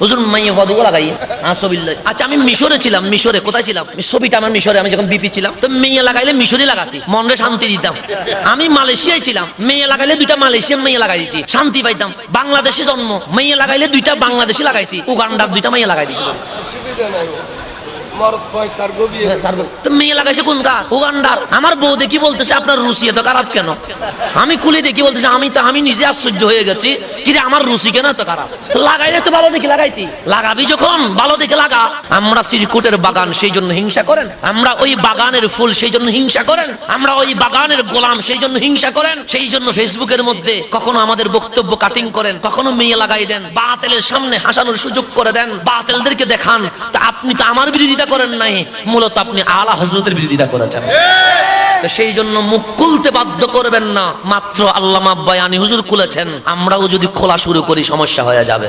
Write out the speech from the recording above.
হুজুর মাইয়া কতগুলো লাগাই আসবিল্লাহ। আচ্ছা আমি মিশরে ছিলাম, মিশরে কোথায় ছিলাম ছবিটা আমার মিশরে, আমি যখন বিপি ছিলাম তো মেয়ে লাগাইলে মিশরে লাগাতি মনে শান্তি দিতাম। আমি মালয়েশিয়ায় ছিলাম, মেয়ে লাগাইলে দুইটা মালয়েশিয়ান মেয়ে লাগাই দিতি, শান্তি পাইতাম। বাংলাদেশে জন্ম, মেয়ে লাগাইলে দুইটা বাংলাদেশি লাগাইতি, উগান্ডার দুইটা মেয়ে লাগাই দিছিল। মেয়ে লাগাইছে কোনকার? উগান্ডার। আমার বউ দেখি বলতেছে আপনার রুচি এত খারাপ কেন? আমি কুলি দেখি বলতেছে আমি নিজে আশ্চর্য হয়ে গেছি, কি রে আমার রুচি কেন এত খারাপ? লাগাইলে তো ভালো দেখে লাগাইতি, লাগাবি যখন ভালো দেখে লাগা। আমরা সিরকুটের বাগান সেই জন্য হিংসা করেন, আমরা ওই বাগানের ফুল সেই জন্য হিংসা করেন, আমরা ওই বাগানের গোলাম সেই জন্য হিংসা করেন। সেই জন্য ফেসবুকের মধ্যে কখনো আমাদের বক্তব্য কাটিং করেন, কখনো মেয়ে লাগাই দেন, বাতিলের সামনে হাসানোর সুযোগ করে দেন, বাতিলদেরকে দেখান। তা আপনি তো আমার বিরোধিতা করেন নাই, মূলত আপনি আলা হযরতের বিরোধিতা করেছেন। সেই জন্য মুখ খুলতে বাধ্য করবেন না। মাত্র আল্লামা বায়ানী হুজুর খুলেছেন, আমরাও যদি খোলা শুরু করি সমস্যা হয়ে যাবে।